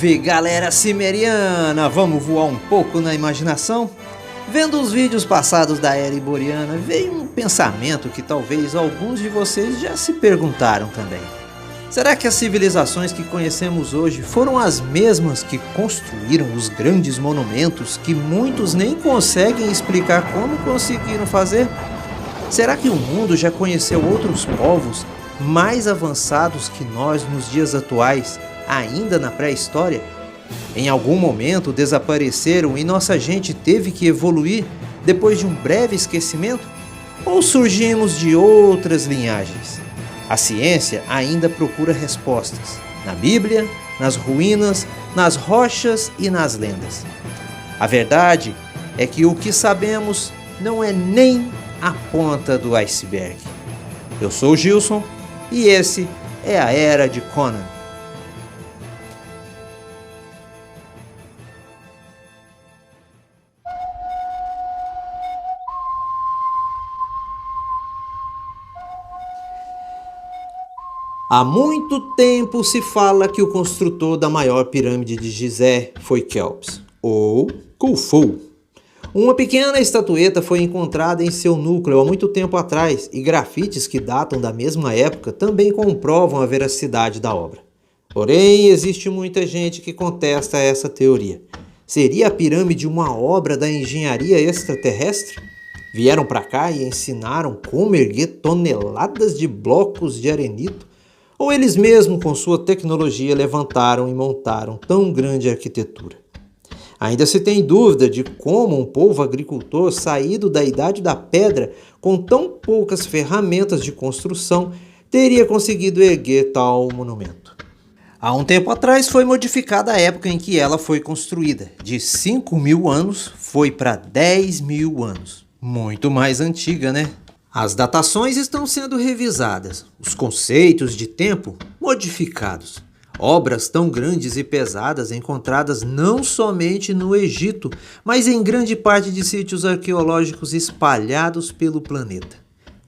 Salve, galera cimeriana! Vamos voar um pouco na imaginação? Vendo os vídeos passados da Era Iboriana, veio um pensamento que talvez alguns de vocês já se perguntaram também. Será que as civilizações que conhecemos hoje foram as mesmas que construíram os grandes monumentos que muitos nem conseguem explicar como conseguiram fazer? Será que o mundo já conheceu outros povos mais avançados que nós nos dias atuais, ainda na pré-história? Em algum momento desapareceram e nossa gente teve que evoluir depois de um breve esquecimento? Ou surgimos de outras linhagens? A ciência ainda procura respostas na Bíblia, nas ruínas, nas rochas e nas lendas. A verdade é que o que sabemos não é nem a ponta do iceberg. Eu sou o Gilson e esse é a Era de Conan. Há muito tempo se fala que o construtor da maior pirâmide de Gizé foi Quéops, ou Khufu. Uma pequena estatueta foi encontrada em seu núcleo há muito tempo atrás e grafites que datam da mesma época também comprovam a veracidade da obra. Porém, existe muita gente que contesta essa teoria. Seria a pirâmide uma obra da engenharia extraterrestre? Vieram para cá e ensinaram como erguer toneladas de blocos de arenito? Ou eles mesmos, com sua tecnologia, levantaram e montaram tão grande arquitetura? Ainda se tem dúvida de como um povo agricultor saído da Idade da Pedra, com tão poucas ferramentas de construção, teria conseguido erguer tal monumento. Há um tempo atrás foi modificada a época em que ela foi construída. De 5.000 anos foi para 10.000 anos. Muito mais antiga, né? As datações estão sendo revisadas, os conceitos de tempo modificados. Obras tão grandes e pesadas encontradas não somente no Egito, mas em grande parte de sítios arqueológicos espalhados pelo planeta.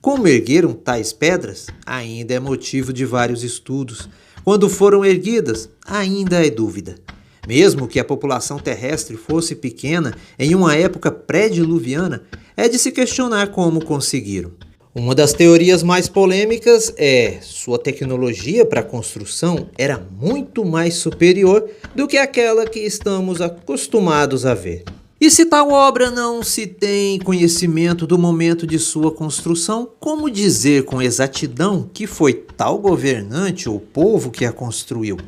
Como ergueram tais pedras? Ainda é motivo de vários estudos. Quando foram erguidas? Ainda é dúvida. Mesmo que a população terrestre fosse pequena em uma época pré-diluviana, é de se questionar como conseguiram. Uma das teorias mais polêmicas é sua tecnologia para construção era muito mais superior do que aquela que estamos acostumados a ver. E se tal obra não se tem conhecimento do momento de sua construção, como dizer com exatidão que foi tal governante ou povo que a construiu?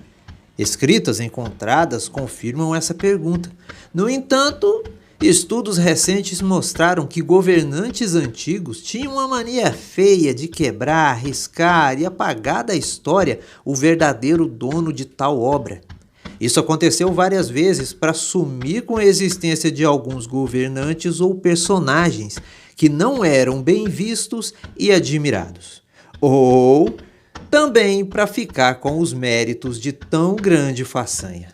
Escritas encontradas confirmam essa pergunta. No entanto, estudos recentes mostraram que governantes antigos tinham uma mania feia de quebrar, riscar e apagar da história o verdadeiro dono de tal obra. Isso aconteceu várias vezes para sumir com a existência de alguns governantes ou personagens que não eram bem vistos e admirados. Ou também para ficar com os méritos de tão grande façanha.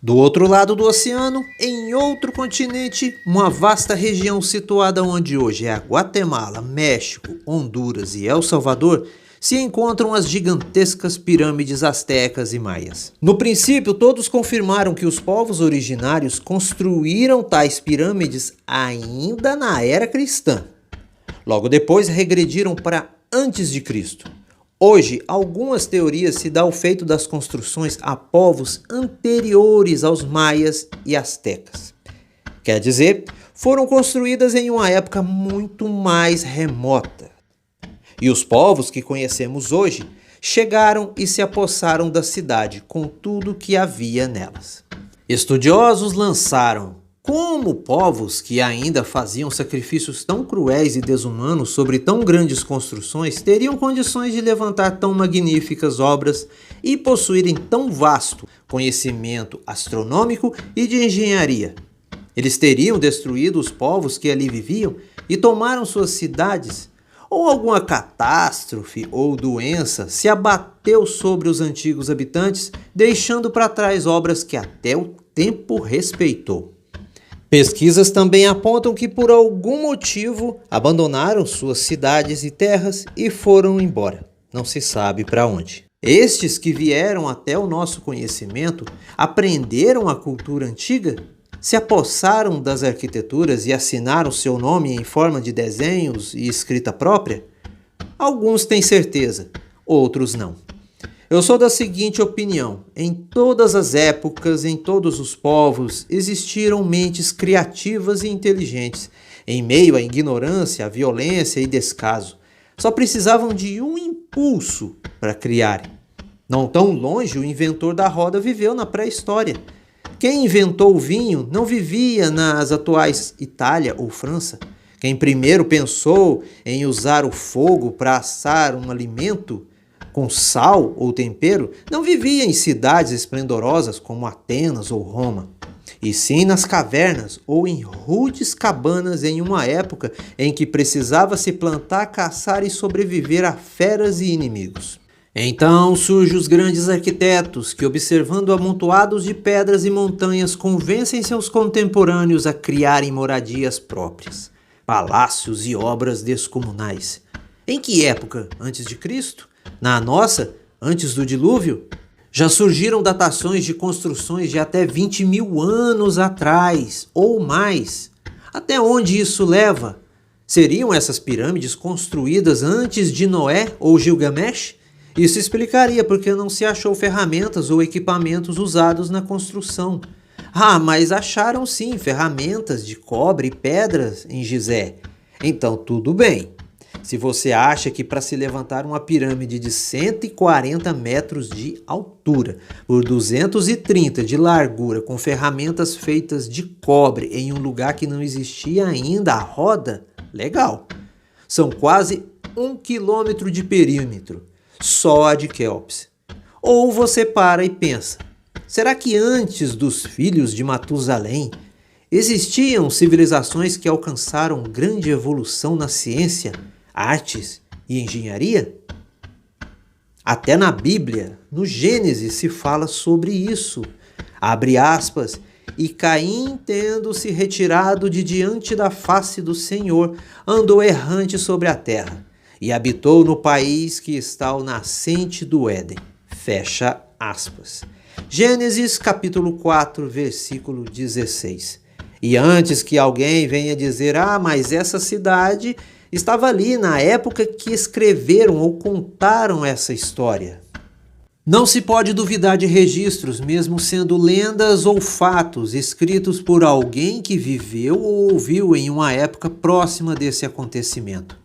Do outro lado do oceano, em outro continente, uma vasta região situada onde hoje é a Guatemala, México, Honduras e El Salvador, se encontram as gigantescas pirâmides astecas e maias. No princípio, todos confirmaram que os povos originários construíram tais pirâmides ainda na era cristã. Logo depois regrediram para antes de Cristo. Hoje, algumas teorias se dão o feito das construções a povos anteriores aos maias e astecas. Quer dizer, foram construídas em uma época muito mais remota. E os povos que conhecemos hoje chegaram e se apossaram da cidade com tudo que havia nelas. Estudiosos lançaram como povos que ainda faziam sacrifícios tão cruéis e desumanos sobre tão grandes construções teriam condições de levantar tão magníficas obras e possuírem tão vasto conhecimento astronômico e de engenharia. Eles teriam destruído os povos que ali viviam e tomaram suas cidades? Ou alguma catástrofe ou doença se abateu sobre os antigos habitantes, deixando para trás obras que até o tempo respeitou? Pesquisas também apontam que por algum motivo abandonaram suas cidades e terras e foram embora. Não se sabe para onde. Estes que vieram até o nosso conhecimento aprenderam a cultura antiga, se apossaram das arquiteturas e assinaram seu nome em forma de desenhos e escrita própria? Alguns têm certeza, outros não. Eu sou da seguinte opinião: em todas as épocas, em todos os povos, existiram mentes criativas e inteligentes, em meio à ignorância, à violência e descaso. Só precisavam de um impulso para criarem. Não tão longe, o inventor da roda viveu na pré-história. Quem inventou o vinho não vivia nas atuais Itália ou França. Quem primeiro pensou em usar o fogo para assar um alimento com sal ou tempero não vivia em cidades esplendorosas como Atenas ou Roma, e sim nas cavernas ou em rudes cabanas em uma época em que precisava se plantar, caçar e sobreviver a feras e inimigos. Então surgem os grandes arquitetos que, observando amontoados de pedras e montanhas, convencem seus contemporâneos a criarem moradias próprias, palácios e obras descomunais. Em que época? Antes de Cristo? Na nossa? Antes do dilúvio? Já surgiram datações de construções de até 20 mil anos atrás, ou mais. Até onde isso leva? Seriam essas pirâmides construídas antes de Noé ou Gilgamesh? Isso explicaria porque não se achou ferramentas ou equipamentos usados na construção. Mas acharam sim ferramentas de cobre e pedras em Gizé. Então tudo bem. Se você acha que para se levantar uma pirâmide de 140 metros de altura por 230 de largura com ferramentas feitas de cobre em um lugar que não existia ainda a roda, legal. São quase 1 quilômetro de perímetro, só a de Quéops. Ou você para e pensa, será que antes dos filhos de Matusalém existiam civilizações que alcançaram grande evolução na ciência, artes e engenharia? Até na Bíblia, no Gênesis, se fala sobre isso. Abre aspas, e Caim, tendo se retirado de diante da face do Senhor, andou errante sobre a terra, e habitou no país que está ao nascente do Éden. Fecha aspas. Gênesis capítulo 4, versículo 16. E antes que alguém venha dizer, mas essa cidade estava ali na época que escreveram ou contaram essa história. Não se pode duvidar de registros, mesmo sendo lendas ou fatos escritos por alguém que viveu ou ouviu em uma época próxima desse acontecimento.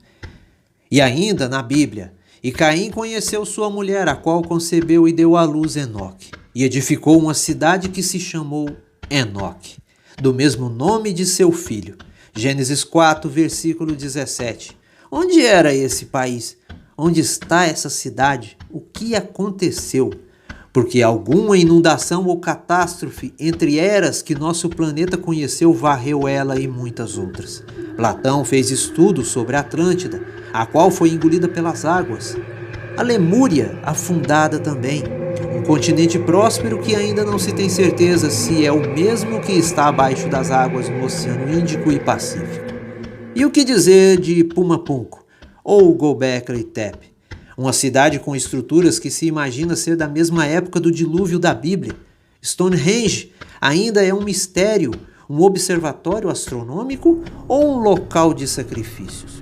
E ainda na Bíblia, e Caim conheceu sua mulher, a qual concebeu e deu à luz Enoque, e edificou uma cidade que se chamou Enoque, do mesmo nome de seu filho. Gênesis 4, versículo 17. Onde era esse país? Onde está essa cidade? O que aconteceu? Porque alguma inundação ou catástrofe entre eras que nosso planeta conheceu varreu ela e muitas outras. Platão fez estudos sobre a Atlântida, a qual foi engolida pelas águas. A Lemúria, afundada também. Um continente próspero que ainda não se tem certeza se é o mesmo que está abaixo das águas no Oceano Índico e Pacífico. E o que dizer de Pumapunco, ou Göbekli Tepe? Uma cidade com estruturas que se imagina ser da mesma época do dilúvio da Bíblia. Stonehenge ainda é um mistério, um observatório astronômico ou um local de sacrifícios?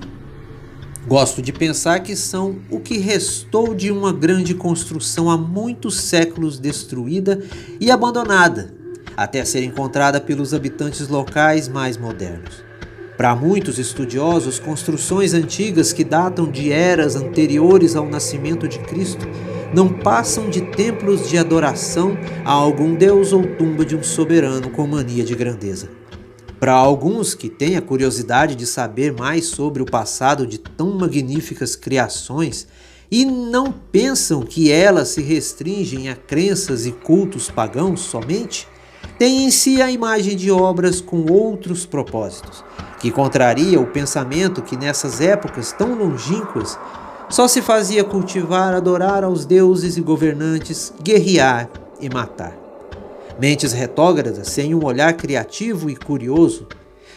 Gosto de pensar que são o que restou de uma grande construção há muitos séculos destruída e abandonada, até ser encontrada pelos habitantes locais mais modernos. Para muitos estudiosos, construções antigas que datam de eras anteriores ao nascimento de Cristo não passam de templos de adoração a algum deus ou tumba de um soberano com mania de grandeza. Para alguns que têm a curiosidade de saber mais sobre o passado de tão magníficas criações e não pensam que elas se restringem a crenças e cultos pagãos somente, têm em si a imagem de obras com outros propósitos, que contraria o pensamento que nessas épocas tão longínquas só se fazia cultivar, adorar aos deuses e governantes, guerrear e matar. Mentes retrógradas sem um olhar criativo e curioso.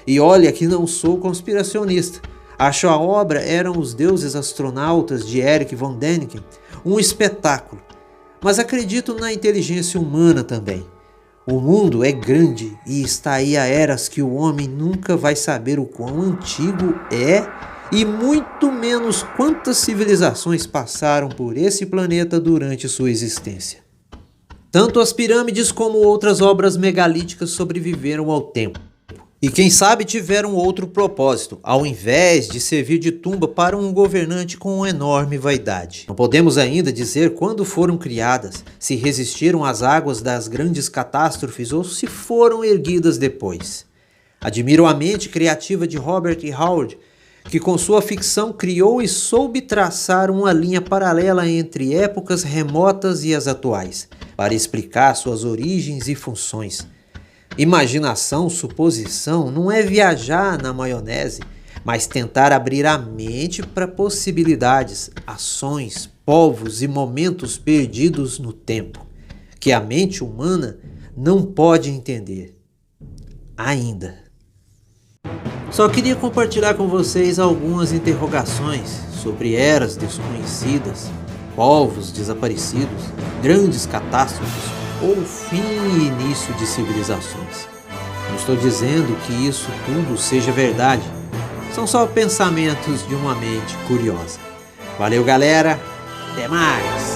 E olha que não sou conspiracionista. Acho a obra Eram os Deuses Astronautas de Erich von Däniken um espetáculo, mas acredito na inteligência humana também. O mundo é grande e está aí há eras que o homem nunca vai saber o quão antigo é e muito menos quantas civilizações passaram por esse planeta durante sua existência. Tanto as pirâmides como outras obras megalíticas sobreviveram ao tempo. E quem sabe tiveram outro propósito, ao invés de servir de tumba para um governante com enorme vaidade. Não podemos ainda dizer quando foram criadas, se resistiram às águas das grandes catástrofes ou se foram erguidas depois. Admiro a mente criativa de Robert E. Howard, que com sua ficção criou e soube traçar uma linha paralela entre épocas remotas e as atuais, para explicar suas origens e funções. Imaginação, suposição, não é viajar na maionese, mas tentar abrir a mente para possibilidades, ações, povos e momentos perdidos no tempo, que a mente humana não pode entender. Ainda. Só queria compartilhar com vocês algumas interrogações sobre eras desconhecidas, povos desaparecidos, grandes catástrofes ou fim e início de civilizações. Não estou dizendo que isso tudo seja verdade, são só pensamentos de uma mente curiosa. Valeu, galera, até mais!